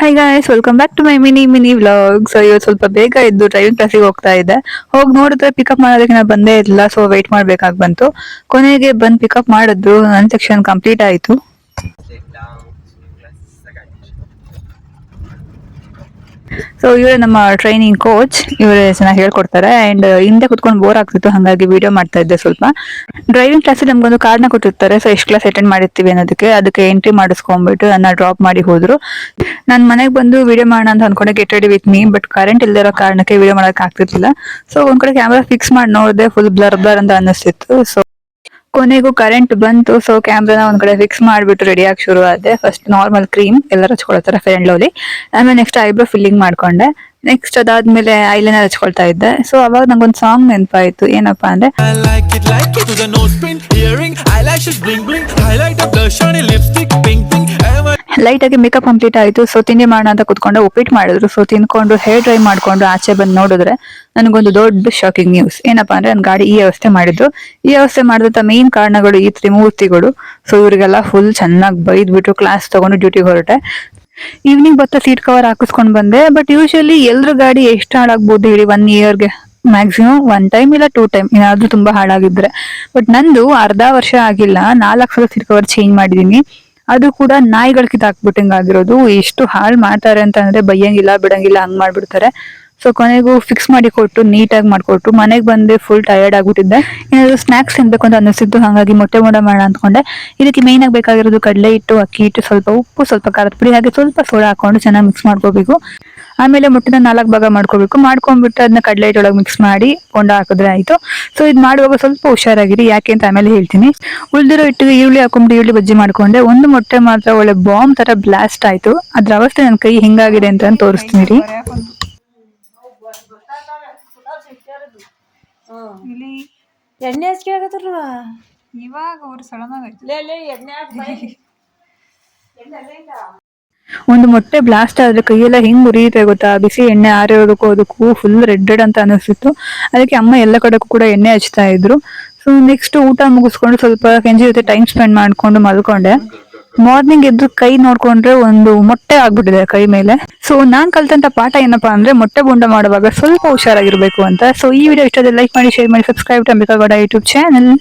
High guys, welcome back to my mini vlog. So ಇವತ್ತು ಸ್ವಲ್ಪ ಬೇಗ ಇದ್ದು ಡ್ರೈವಿಂಗ್ ಕ್ಲಾಸಿಗೆ ಹೋಗ್ತಾ ಇದ್ದೆ. ಹೋಗಿ ನೋಡಿದ್ರೆ ಪಿಕಪ್ ಮಾಡೋದಕ್ಕೆ ನಾ ಬಂದೇ ಇಲ್ಲ. ಸೊ ವೇಟ್ ಮಾಡ್ಬೇಕಾಗಿ ಬಂತು. ಕೊನೆಗೆ ಬಂದು ಪಿಕಪ್ ಮಾಡಿದ್ರು. ನನ್ನ ಸೆಕ್ಷನ್ ಕಂಪ್ಲೀಟ್ ಆಯಿತು. ಸೊ ಇವರೇ ನಮ್ಮ ಟ್ರೈನಿಂಗ್ ಕೋಚ್. ಇವರೇ ಚೆನ್ನಾಗಿ ಹೇಳ್ಕೊಡ್ತಾರೆ. ಅಂಡ್ ಹಿಂದೆ ಕುತ್ಕೊಂಡು ಬೋರ್ ಆಗ್ತಿತ್ತು, ಹಾಗಾಗಿ ವಿಡಿಯೋ ಮಾಡ್ತಾ ಇದ್ದೆ ಸ್ವಲ್ಪ. ಡ್ರೈವಿಂಗ್ ಕ್ಲಾಸಲ್ಲಿ ನಮ್ಗೊಂದು ಕಾರ್ಡ್ನ ಕೊಟ್ಟಿರ್ತಾರೆ. ಸೊ ಎಷ್ಟು ಕ್ಲಾಸ್ ಅಟೆಂಡ್ ಮಾಡಿರ್ತೀವಿ ಅದಕ್ಕೆ ಎಂಟ್ರಿ ಮಾಡಿಸ್ಕೊಂಡ್ಬಿಟ್ಟು ನನ್ನ ಡ್ರಾಪ್ ಮಾಡಿ ಹೋದ್ರು. ನಾನು ಮನೆಗೆ ಬಂದು ವಿಡಿಯೋ ಮಾಡೋಣ ಅಂತ ಅನ್ಕೊಂಡೆ, get ready with me. But current ಇಲ್ದಿರೋ ಕಾರಣಕ್ಕೆ ವಿಡಿಯೋ ಮಾಡಕ್ ಆಗ್ತಿರ್ಲಿಲ್ಲ. ಸೊ ಒಂದ್ ಕಡೆ ಕ್ಯಾಮ್ರಾ ಫಿಕ್ಸ್ ಮಾಡಿ ನೋಡಿದೆ, ಫುಲ್ ಬ್ಲರ್ ಅಂತ ಅನ್ನಿಸ್ತಿತ್ತು. ಸೊ ಕೊನೆಗೂ ಕರೆಂಟ್ ಬಂತು. ಸೊ ಕ್ಯಾಮ್ರಾನ ಒಂದ್ ಕಡೆ ಫಿಕ್ಸ್ ಮಾಡ್ಬಿಟ್ಟು ರೆಡಿ ಆಗಿ ಶುರು ಆದೆ. ಫಸ್ಟ್ ನಾರ್ಮಲ್ ಕ್ರೀಮ್ ಎಲ್ಲರೂ ಹಚ್ಕೊಳ್ತಾರೆ ಫೇರ್ ಅಂಡ್ ಲವ್ಲಿ. ಆಮೇಲೆ ನೆಕ್ಸ್ಟ್ ಐಬ್ರೋ ಫಿಲ್ಲಿಂಗ್ ಮಾಡ್ಕೊಂಡೆ. ನೆಕ್ಸ್ಟ್ ಅದಾದ್ಮೇಲೆ ಐಲೈನರ್ ಹಚ್ಕೊಳ್ತಾ ಇದ್ದೆ. ಸೊ ಅವಾಗ ನಂಗೊಂದು ಸಾಂಗ್ ನೆನಪಾಯ್ತು. ಏನಪ್ಪಾ ಅಂದ್ರೆ ಲೈಟ್ ಆಗಿ ಮೇಕಪ್ ಕಂಪ್ಲೀಟ್ ಆಯ್ತು. ಸೊ ತಿಂಡಿ ಮಾಡೋಣ ಅಂತ ಕುತ್ಕೊಂಡು ಉಪ್ಪಿಟ್ಟು ಮಾಡಿದ್ರು. ಸೊ ತಿನ್ಕೊಂಡು ಹೇರ್ ಡ್ರೈ ಮಾಡ್ಕೊಂಡು ಆಚೆ ಬಂದು ನೋಡಿದ್ರೆ ನನಗೊಂದು ದೊಡ್ಡ ಶಾಕಿಂಗ್ ನ್ಯೂಸ್. ಏನಪ್ಪಾ ಅಂದ್ರೆ ನನ್ನ ಗಾಡಿ ಈ ವ್ಯವಸ್ಥೆ ಮಾಡಿದ್ರು. ಈ ವ್ಯವಸ್ಥೆ ಮಾಡಿದಂತ ಮೇನ್ ಕಾರಣಗಳು ಈ ತ್ರಿಮೂರ್ತಿಗಳು. ಸೊ ಇವರಿಗೆಲ್ಲ ಫುಲ್ ಚೆನ್ನಾಗಿ ಬೈದ್ಬಿಟ್ಟು ಕ್ಲಾಸ್ ತಗೊಂಡು ಡ್ಯೂಟಿಗೆ ಹೊರಟೆ. ಈವ್ನಿಂಗ್ ಬತ್ತ ಸೀಟ್ ಕವರ್ ಹಾಕಿಸ್ಕೊಂಡ್ ಬಂದೆ. ಬಟ್ ಯೂಶಲಿ ಎಲ್ರ ಗಾಡಿ ಎಷ್ಟು ಹಾಳಾಗ್ಬೋದು ಹೇಳಿ 1 ಇಯರ್ಗೆ? ಮ್ಯಾಕ್ಸಿಮಮ್ 1 ಟೈಮ್ ಇಲ್ಲ 2 ಟೈಮ್, ಏನಾದ್ರೂ ತುಂಬಾ ಹಾಳಾಗಿದ್ರೆ. ಬಟ್ ನಂದು ಅರ್ಧ ವರ್ಷ ಆಗಿಲ್ಲ, 4 ಸಲ ಸೀಟ್ ಕವರ್ ಚೇಂಜ್ ಮಾಡಿದೀನಿ. ಅದು ಕೂಡ ನಾಯಿಗಳ ಕಿತ್ತಾಕ್ಬಿಟ್ಟಂಗ ಆಗಿರೋದು. ಎಷ್ಟು ಹಾಳು ಮಾಡ್ತಾರೆ ಅಂತ ಅಂದ್ರೆ ಬೈಯಂಗಿಲ್ಲ ಬಿಡಂಗಿಲ್ಲ, ಹಂಗ್ ಮಾಡ್ಬಿಡ್ತಾರೆ. ಸೊ ಕೊನೆಗೂ ಫಿಕ್ಸ್ ಮಾಡಿ ಕೊಟ್ಟು ನೀಟಾಗಿ ಮಾಡ್ಕೊಟ್ಟು ಮನೆಗೆ ಬಂದೆ. ಫುಲ್ ಟಯರ್ಡ್ ಆಗ್ಬಿಟ್ಟಿದ್ದೆ. ಏನಾದ್ರು ಸ್ನಾಕ್ಸ್ ತಿನ್ಬೇಕು ಅಂತ ಅನ್ನಿಸ್ತಿತ್ತು, ಹಾಗಾಗಿ ಮೊಟ್ಟೆ ಮಾಡೋಣ ಅಂದ್ಕೊಂಡೆ. ಇದಕ್ಕೆ ಮೇನ್ ಆಗಿ ಬೇಕಾಗಿರೋದು ಕಡಲೆ ಹಿಟ್ಟು, ಅಕ್ಕಿ ಹಿಟ್ಟು, ಸ್ವಲ್ಪ ಉಪ್ಪು, ಸ್ವಲ್ಪ ಖಾರದ ಪುಡಿ, ಹಾಗೆ ಸ್ವಲ್ಪ ಸೋಡಾ ಹಾಕೊಂಡು ಚೆನ್ನಾಗಿ ಮಿಕ್ಸ್ ಮಾಡ್ಕೋಬೇಕು. ಆಮೇಲೆ ಮೊಟ್ಟೆನ 4 ಭಾಗ ಮಾಡ್ಕೋಬೇಕು. ಮಾಡ್ಕೊಂಡ್ಬಿಟ್ಟು ಅದನ್ನ ಕಡಲೆ ಹಿಟ್ಟೊಳಗೆ ಮಿಕ್ಸ್ ಮಾಡಿ ಕೊಂಡ ಹಾಕಿದ್ರೆ ಆಯ್ತು. ಸೊ ಇದು ಮಾಡುವಾಗ ಸ್ವಲ್ಪ ಹುಷಾರಾಗಿರಿ, ಯಾಕೆ ಅಂತ ಆಮೇಲೆ ಹೇಳ್ತೀನಿ. ಉಳಿದಿರೋ ಹಿಟ್ಟಿಗೆ ಈರುಳ್ಳಿ ಹಾಕೊಂಡ್ಬಿಟ್ಟು ಈರುಳ್ಳಿ ಬಜ್ಜಿ ಮಾಡ್ಕೊಂಡೆ. ಒಂದು ಮೊಟ್ಟೆ ಮಾತ್ರ ಒಳ್ಳೆ ಬಾಂಬ್ ತರ ಬ್ಲಾಸ್ಟ್ ಆಯ್ತು. ಅದ್ರ ಅವಸ್ಥೆ ನನ್ನ ಕೈ ಹಿಂಗಾಗಿದೆ ಅಂತ ತೋರಿಸ್ತೀನಿ ರೀ. ಎಣ್ಣೆ ಹಚ್ಕೇಳಕತ್ತಾರ ಇವಾಗ ಅವ್ರು ಸಡನ್ ಒಂದು ಮೊಟ್ಟೆ ಬ್ಲಾಸ್ಟ್ ಆದ್ರೆ ಕೈಯೆಲ್ಲ ಹಿಂಗ್ ಉರಿಯುತ್ತೆ ಗೊತ್ತಾ. ಬಿಸಿ ಎಣ್ಣೆ ಆರಿರೋದಕ್ಕೂ ಅದಕ್ಕೂ ಫುಲ್ ರೆಡ್ ಅಂತ ಅನಿಸ್ತಿತ್ತು. ಅದಕ್ಕೆ ಅಮ್ಮ ಎಲ್ಲ ಕಡೆಗೂ ಕೂಡ ಎಣ್ಣೆ ಹಚ್ತಾ ಇದ್ರು. ಸೊ ನೆಕ್ಸ್ಟ್ ಊಟ ಮುಗಿಸ್ಕೊಂಡು ಸ್ವಲ್ಪ ಕೆಂಜಿ ಜೊತೆ ಟೈಮ್ ಸ್ಪೆಂಡ್ ಮಾಡ್ಕೊಂಡು ಮಲ್ಕೊಂಡೆ. ಮಾರ್ನಿಂಗ್ ಎದ್ದು ಕೈ ನೋಡ್ಕೊಂಡ್ರೆ ಒಂದು ಮೊಟ್ಟೆ ಆಗ್ಬಿಟ್ಟಿದೆ ಕೈ ಮೇಲೆ. ಸೊ ನಾನ್ ಕಲ್ತಂತ ಪಾಠ ಏನಪ್ಪಾ ಅಂದ್ರೆ ಮೊಟ್ಟೆ ಬೊಂಡ ಮಾಡುವಾಗ ಸ್ವಲ್ಪ ಹುಷಾರಾಗಿರ್ಬೇಕು ಅಂತ. ಸೊ ಈ ವಿಡಿಯೋ ಇಷ್ಟ ಲೈಕ್ ಮಾಡಿ, ಶೇರ್ ಮಾಡಿ, subscribe to Ambika Gowda YouTube channel.